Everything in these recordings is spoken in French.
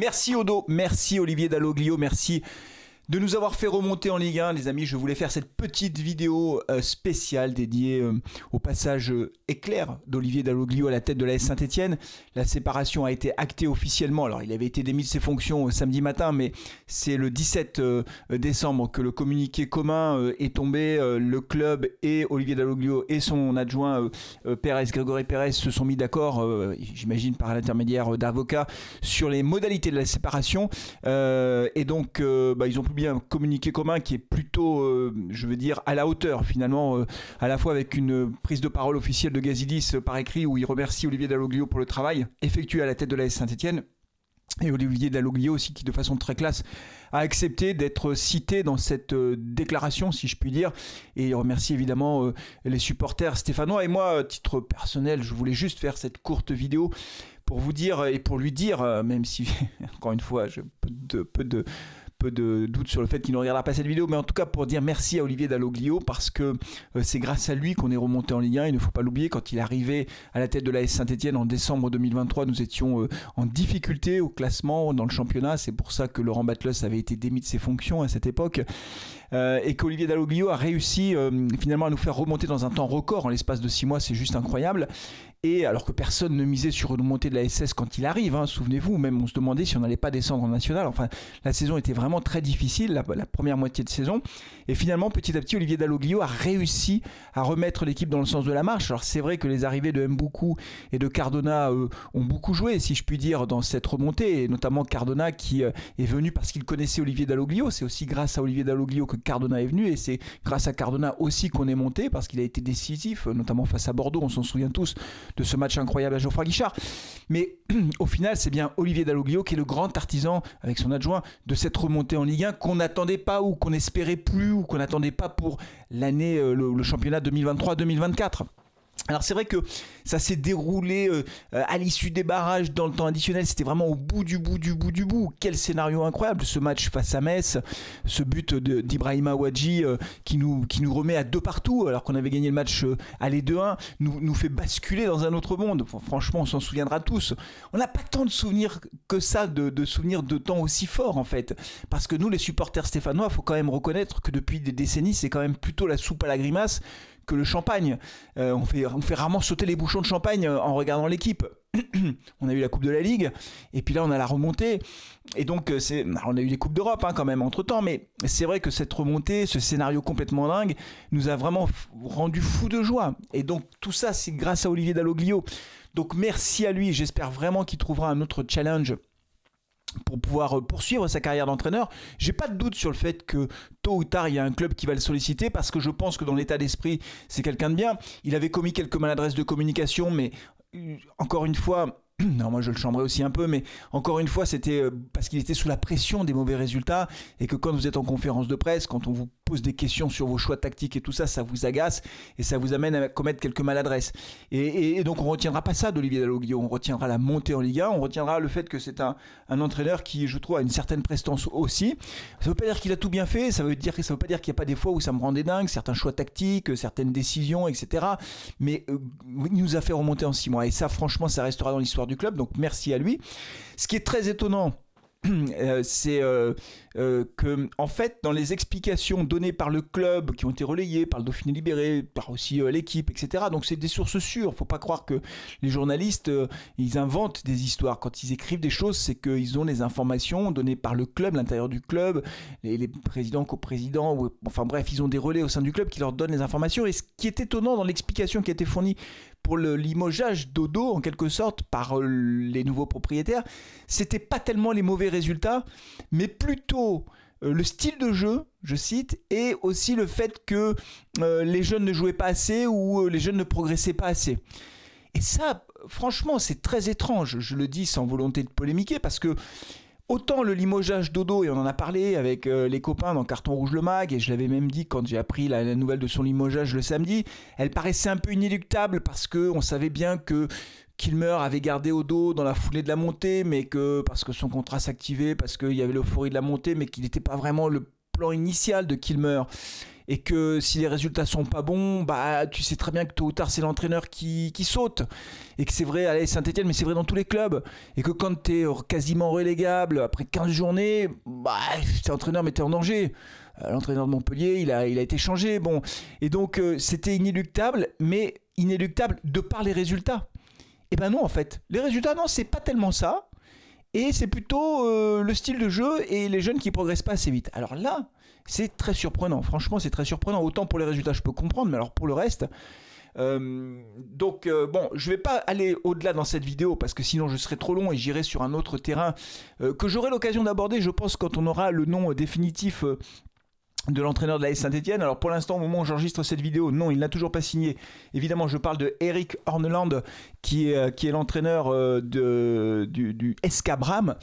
Merci Odo, merci Olivier Dalloglio, merci de nous avoir fait remonter en Ligue 1. Les amis, je voulais faire cette petite vidéo spéciale dédiée au passage éclair d'Olivier Dalloglio à la tête de l'AS Saint-Etienne. La séparation a été actée officiellement. Alors, il avait été démis de ses fonctions samedi matin, mais c'est le 17 décembre que le communiqué commun est tombé. Le club et Olivier Dalloglio et son adjoint Grégory Pérez se sont mis d'accord, j'imagine par l'intermédiaire d'avocats, sur les modalités de la séparation. Et donc, ils ont publié un communiqué commun qui est plutôt, je veux dire, à la hauteur finalement, à la fois avec une prise de parole officielle de Gazidis par écrit où il remercie Olivier Dalloglio pour le travail effectué à la tête de l'AS Saint-Etienne. Et Olivier Dalloglio aussi qui de façon très classe a accepté d'être cité dans cette déclaration, si je puis dire, et il remercie évidemment les supporters stéphanois. Et moi, à titre personnel, je voulais juste faire cette courte vidéo pour vous dire et pour lui dire, même si encore une fois j'ai peu de doute sur le fait qu'il ne regardera pas cette vidéo, mais en tout cas pour dire merci à Olivier Dalloglio parce que c'est grâce à lui qu'on est remonté en Ligue 1. Il ne faut pas l'oublier, quand il est arrivé à la tête de l'AS Saint-Etienne en décembre 2023, nous étions en difficulté au classement dans le championnat. C'est pour ça que Laurent Batlos avait été démis de ses fonctions à cette époque. Et qu'Olivier Dalloglio a réussi finalement à nous faire remonter dans un temps record en l'espace de 6 mois, c'est juste incroyable. Et alors que personne ne misait sur une montée de la SS quand il arrive, hein, souvenez-vous, même on se demandait si on n'allait pas descendre en national. Enfin, la saison était vraiment très difficile, la première moitié de saison. Et finalement, petit à petit, Olivier Dalloglio a réussi à remettre l'équipe dans le sens de la marche. Alors c'est vrai que les arrivées de Mboukou et de Cardona ont beaucoup joué, si je puis dire, dans cette remontée. Et notamment Cardona qui est venu parce qu'il connaissait Olivier Dalloglio. C'est aussi grâce à Olivier Dalloglio que Cardona est venu. Et c'est grâce à Cardona aussi qu'on est monté parce qu'il a été décisif, notamment face à Bordeaux. On s'en souvient tous de ce match incroyable à Geoffroy Guichard. Mais au final, c'est bien Olivier Dalloglio qui est le grand artisan, avec son adjoint, de cette remontée en Ligue 1 qu'on n'attendait pas ou qu'on espérait plus ou qu'on n'attendait pas pour l'année, le championnat 2023-2024. Alors c'est vrai que ça s'est déroulé à l'issue des barrages dans le temps additionnel, c'était vraiment au bout du bout. Quel scénario incroyable, ce match face à Metz, ce but d'Ibrahima Ouadji qui nous remet à 2-2 alors qu'on avait gagné le match aller 2-1, nous fait basculer dans un autre monde. Franchement, on s'en souviendra tous. On n'a pas tant de souvenirs que ça, de souvenirs de temps aussi forts en fait. Parce que nous, les supporters stéphanois, il faut quand même reconnaître que depuis des décennies, c'est quand même plutôt la soupe à la grimace que le champagne. On fait rarement sauter les bouchons de champagne en regardant l'équipe. On a eu la Coupe de la Ligue, et puis là on a la remontée, et donc on a eu les Coupes d'Europe quand même entre temps, mais c'est vrai que cette remontée, ce scénario complètement dingue, nous a vraiment rendu fous de joie, et donc tout ça c'est grâce à Olivier Dalloglio. Donc merci à lui, j'espère vraiment qu'il trouvera un autre challenge pour pouvoir poursuivre sa carrière d'entraîneur. J'ai pas de doute sur le fait que tôt ou tard il y a un club qui va le solliciter, parce que je pense que dans l'état d'esprit c'est quelqu'un de bien. Il avait commis quelques maladresses de communication, mais encore une fois, non, moi je le chambrais aussi un peu, mais encore une fois c'était parce qu'il était sous la pression des mauvais résultats, et que quand vous êtes en conférence de presse, quand on vous pose des questions sur vos choix tactiques et tout ça, ça vous agace et ça vous amène à commettre quelques maladresses. Et donc on retiendra pas ça d'Olivier Dalloglio, on retiendra la montée en Ligue 1, on retiendra le fait que c'est un entraîneur qui, je trouve, a une certaine prestance aussi. Ça veut pas dire qu'il a tout bien fait, ça veut pas dire qu'il n'y a pas des fois où ça me rendait dingue, certains choix tactiques, certaines décisions, etc. Mais il nous a fait remonter en 6 mois, et ça franchement ça restera dans l'histoire du club, donc merci à lui. Ce qui est très étonnant, c'est que en fait dans les explications données par le club, qui ont été relayées par le Dauphiné Libéré, par aussi l'équipe, etc., donc c'est des sources sûres, faut pas croire que les journalistes ils inventent des histoires. Quand ils écrivent des choses, c'est qu'ils ont des informations données par le club, l'intérieur du club, les présidents, coprésidents, enfin bref, ils ont des relais au sein du club qui leur donnent les informations. Et ce qui est étonnant dans l'explication qui a été fournie pour le limogeage d'Odo, en quelque sorte, par les nouveaux propriétaires, c'était pas tellement les mauvais résultats, mais plutôt le style de jeu, je cite, et aussi le fait que les jeunes ne jouaient pas assez, ou les jeunes ne progressaient pas assez. Et ça, franchement, c'est très étrange. Je le dis sans volonté de polémiquer, parce que autant le limogeage d'Odo, et on en a parlé avec les copains dans Carton Rouge le Mag, et je l'avais même dit quand j'ai appris la nouvelle de son limogeage le samedi, elle paraissait un peu inéluctable, parce qu'on savait bien que Kilmer avait gardé Odo dans la foulée de la montée, mais que parce que son contrat s'activait, parce qu'il y avait l'euphorie de la montée, mais qu'il n'était pas vraiment le plan initial de Kilmer. et que si les résultats sont pas bons, bah tu sais très bien que tôt ou tard c'est l'entraîneur qui saute, et que c'est vrai à Saint-Etienne, mais c'est vrai dans tous les clubs, et que quand tu es quasiment relégable après 15 journées, bah cet entraîneur mettait en danger. L'entraîneur de Montpellier, il a été changé, bon, et donc c'était inéluctable, mais inéluctable de par les résultats. Et ben non, en fait, les résultats, non, c'est pas tellement ça. Et c'est plutôt le style de jeu et les jeunes qui progressent pas assez vite. Alors là, c'est très surprenant. Franchement, c'est très surprenant. Autant pour les résultats, je peux comprendre, mais alors pour le reste... bon, je vais pas aller au-delà dans cette vidéo parce que sinon je serai trop long et j'irai sur un autre terrain que j'aurai l'occasion d'aborder, je pense, quand on aura le nom définitif de l'entraîneur de l'AS Saint-Etienne. Alors pour l'instant, au moment où j'enregistre cette vidéo, non, il n'a toujours pas signé. Évidemment, je parle de Erik Horneland, qui est l'entraîneur du SK Bram,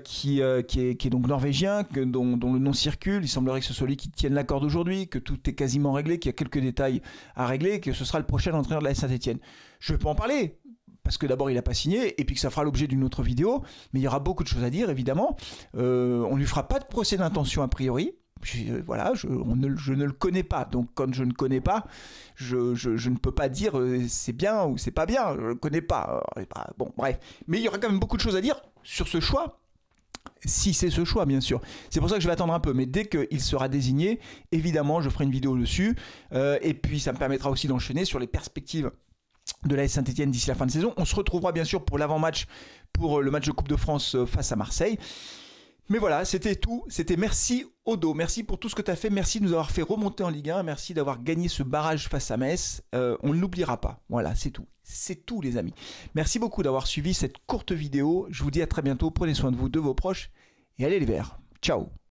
qui est donc norvégien, dont le nom circule. Il semblerait que ce soit lui qui tienne la corde aujourd'hui, que tout est quasiment réglé, qu'il y a quelques détails à régler, que ce sera le prochain entraîneur de l'AS Saint-Etienne. Je ne vais pas en parler, parce que d'abord il n'a pas signé, et puis que ça fera l'objet d'une autre vidéo, mais il y aura beaucoup de choses à dire, évidemment. On ne lui fera pas de procès d'intention a priori. Voilà, je ne le connais pas, donc quand je ne connais pas, je ne peux pas dire c'est bien ou c'est pas bien, je ne le connais pas. Bon, bref, mais il y aura quand même beaucoup de choses à dire sur ce choix, si c'est ce choix, bien sûr. C'est pour ça que je vais attendre un peu, mais dès qu'il sera désigné, évidemment, je ferai une vidéo dessus, et puis ça me permettra aussi d'enchaîner sur les perspectives de l'AS Saint-Etienne d'ici la fin de saison. On se retrouvera bien sûr pour l'avant-match, pour le match de Coupe de France face à Marseille. Mais voilà, c'était tout. C'était merci Odo. Merci pour tout ce que tu as fait. Merci de nous avoir fait remonter en Ligue 1. Merci d'avoir gagné ce barrage face à Metz. On ne l'oubliera pas. Voilà, c'est tout. C'est tout, les amis. Merci beaucoup d'avoir suivi cette courte vidéo. Je vous dis à très bientôt. Prenez soin de vous, de vos proches. Et allez les Verts. Ciao.